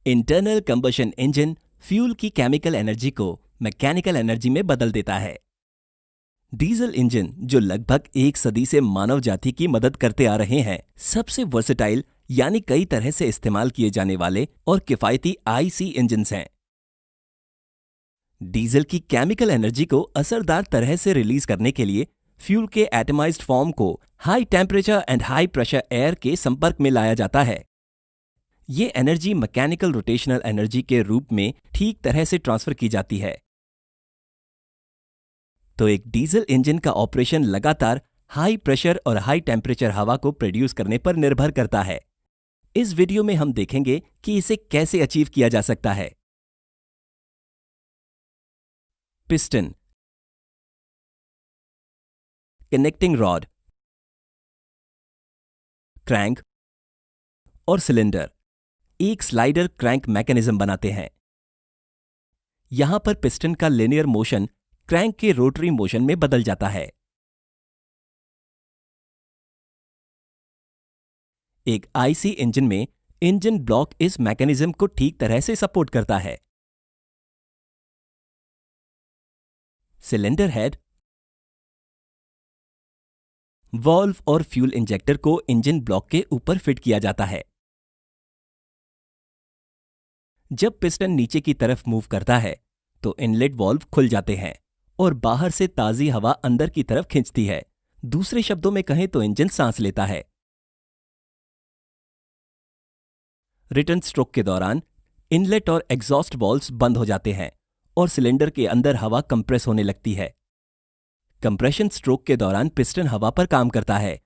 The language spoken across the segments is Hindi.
इंटरनल कंबशन इंजन फ्यूल की केमिकल एनर्जी को मैकेनिकल एनर्जी में बदल देता है। डीजल इंजन, जो लगभग एक सदी से मानव जाति की मदद करते आ रहे हैं, सबसे वर्सेटाइल यानी कई तरह से इस्तेमाल किए जाने वाले और किफायती आईसी इंजन्स हैं। डीजल की केमिकल एनर्जी को असरदार तरह से रिलीज करने के लिए फ्यूल के एटमाइज्ड फॉर्म को high temperature and high pressure air के संपर्क में लाया जाता है। ये एनर्जी मैकेनिकल रोटेशनल एनर्जी के रूप में ठीक तरह से ट्रांसफर की जाती है। तो एक डीजल इंजन का ऑपरेशन लगातार हाई प्रेशर और हाई टेम्परेचर हवा को प्रोड्यूस करने पर निर्भर करता है। इस वीडियो में हम देखेंगे कि इसे कैसे अचीव किया जा सकता है। पिस्टन, कनेक्टिंग रॉड, क्रैंक और सिलेंडर एक स्लाइडर क्रैंक मैकेनिज्म बनाते हैं। यहां पर पिस्टन का लिनियर मोशन क्रैंक के रोटरी मोशन में बदल जाता है। एक आईसी इंजन में इंजन ब्लॉक इस मैकेनिज्म को ठीक तरह से सपोर्ट करता है। सिलेंडर हेड, वॉल्व और फ्यूल इंजेक्टर को इंजन ब्लॉक के ऊपर फिट किया जाता है। जब पिस्टन नीचे की तरफ मूव करता है तो इनलेट वॉल्व खुल जाते हैं और बाहर से ताजी हवा अंदर की तरफ खींचती है। दूसरे शब्दों में कहें तो इंजन सांस लेता है। रिटर्न स्ट्रोक के दौरान इनलेट और एग्जॉस्ट वॉल्व्स बंद हो जाते हैं और सिलेंडर के अंदर हवा कंप्रेस होने लगती है। कंप्रेशन स्ट्रोक के दौरान पिस्टन हवा पर काम करता है,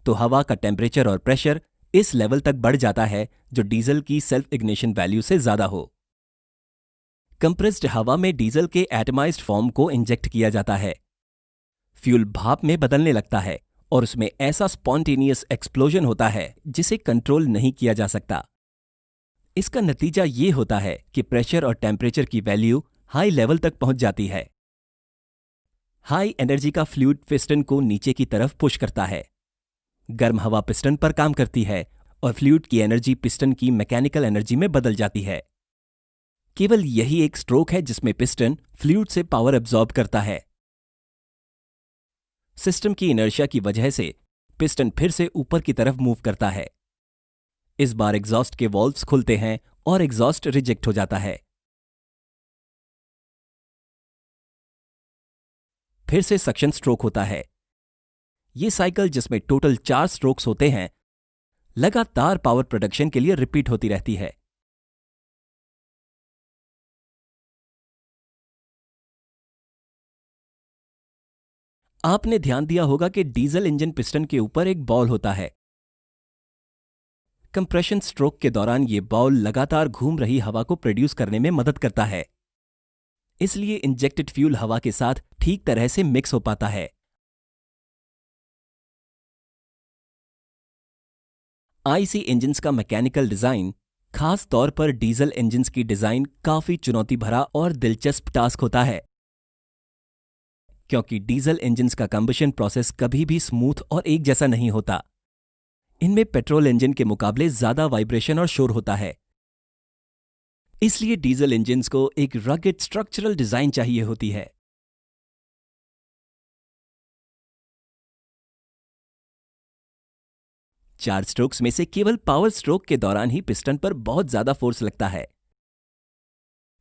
तो हवा का टेम्परेचर और प्रेशर इस लेवल तक बढ़ जाता है जो डीजल की सेल्फ इग्निशन वैल्यू से ज्यादा हो। कंप्रेस्ड हवा में डीजल के एटमाइज्ड फॉर्म को इंजेक्ट किया जाता है। फ्यूल भाप में बदलने लगता है और उसमें ऐसा स्पॉन्टेनियस एक्सप्लोजन होता है जिसे कंट्रोल नहीं किया जा सकता। इसका नतीजा ये होता है कि प्रेशर और टेम्परेचर की वैल्यू हाई लेवल तक पहुंच जाती है। हाई एनर्जी का फ्लूइड पिस्टन को नीचे की तरफ पुश करता है। गर्म हवा पिस्टन पर काम करती है और फ्लूइड की एनर्जी पिस्टन की मैकेनिकल एनर्जी में बदल जाती है। केवल यही एक स्ट्रोक है जिसमें पिस्टन फ्लूइड से पावर एब्जॉर्ब करता है। सिस्टम की इनर्शिया की वजह से पिस्टन फिर से ऊपर की तरफ मूव करता है। इस बार एग्जॉस्ट के वॉल्व्स खुलते हैं और एग्जॉस्ट रिजेक्ट हो जाता है। फिर से सक्शन स्ट्रोक होता है। यह साइकिल, जिसमें टोटल 4 स्ट्रोक्स होते हैं, लगातार पावर प्रोडक्शन के लिए रिपीट होती रहती है। आपने ध्यान दिया होगा कि डीजल इंजन पिस्टन के ऊपर एक बॉल होता है। कंप्रेशन स्ट्रोक के दौरान यह बॉल लगातार घूम रही हवा को प्रोड्यूस करने में मदद करता है, इसलिए इंजेक्टेड फ्यूल हवा के साथ ठीक तरह से मिक्स हो पाता है। आईसी इंजन्स का मैकेनिकल डिजाइन, खास तौर पर डीजल इंजन्स की डिजाइन, काफी चुनौती भरा और दिलचस्प टास्क होता है, क्योंकि डीजल इंजन्स का कंबशन प्रोसेस कभी भी स्मूथ और एक जैसा नहीं होता। इनमें पेट्रोल इंजन के मुकाबले ज्यादा वाइब्रेशन और शोर होता है। इसलिए डीजल इंजन्स को एक रगेड स्ट्रक्चरल डिजाइन चाहिए होती है। चार स्ट्रोक्स में से केवल पावर स्ट्रोक के दौरान ही पिस्टन पर बहुत ज्यादा फोर्स लगता है,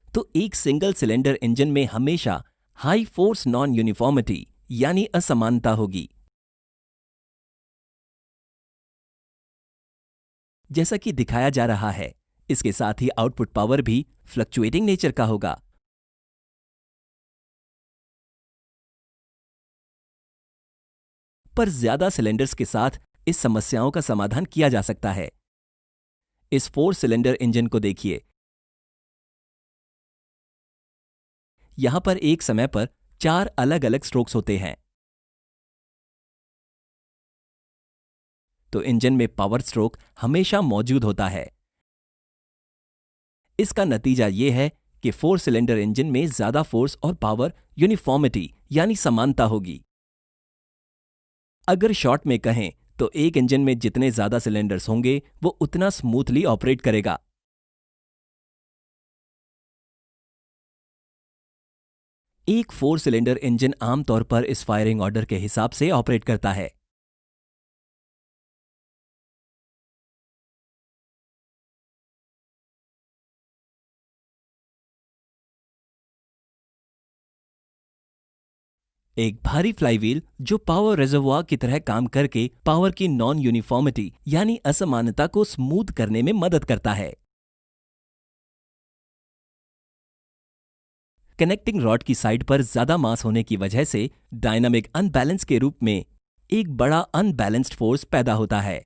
तो एक सिंगल सिलेंडर इंजन में हमेशा हाई फोर्स नॉन यूनिफॉर्मिटी यानी असमानता होगी। जैसा कि दिखाया जा रहा है, इसके साथ ही आउटपुट पावर भी फ्लक्चुएटिंग नेचर का होगा। पर ज्यादा सिलेंडर्स के साथ इस समस्याओं का समाधान किया जा सकता है। इस 4 सिलेंडर इंजन को देखिए। यहां पर एक समय पर 4 अलग अलग स्ट्रोक्स होते हैं, तो इंजन में पावर स्ट्रोक हमेशा मौजूद होता है। इसका नतीजा यह है कि 4 सिलेंडर इंजन में ज्यादा फोर्स और पावर यूनिफॉर्मिटी यानी समानता होगी। अगर शॉर्ट में कहें तो एक इंजन में जितने ज्यादा सिलेंडर्स होंगे वो उतना स्मूथली ऑपरेट करेगा। एक 4 सिलेंडर इंजन आमतौर पर इस फायरिंग ऑर्डर के हिसाब से ऑपरेट करता है। एक भारी फ्लाईव्हील जो पावर रिजर्वॉयर की तरह काम करके पावर की नॉन यूनिफॉर्मिटी यानी असमानता को स्मूथ करने में मदद करता है। कनेक्टिंग रॉड की साइड पर ज्यादा मास होने की वजह से डायनामिक अनबैलेंस के रूप में एक बड़ा अनबैलेंस्ड फोर्स पैदा होता है।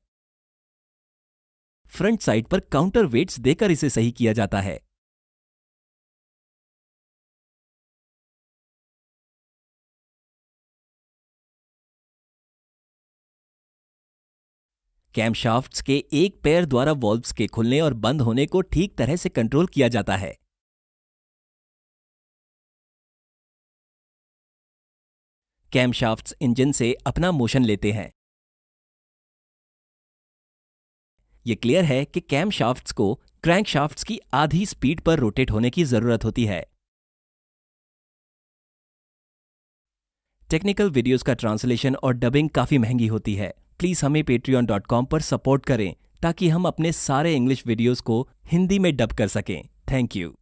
फ्रंट साइड पर काउंटर वेट्स देकर इसे सही किया जाता है। कैमशाफ्ट्स के एक पैर द्वारा वॉल्व्स के खुलने और बंद होने को ठीक तरह से कंट्रोल किया जाता है। कैमशाफ्ट्स इंजन से अपना मोशन लेते हैं। यह क्लियर है कि कैमशाफ्ट्स को क्रैंकशाफ्ट्स की आधी स्पीड पर रोटेट होने की जरूरत होती है। टेक्निकल वीडियोस का ट्रांसलेशन और डबिंग काफी महंगी होती है। प्लीज हमें patreon.com पर सपोर्ट करें ताकि हम अपने सारे इंग्लिश वीडियोस को हिंदी में डब कर सकें। Thank you.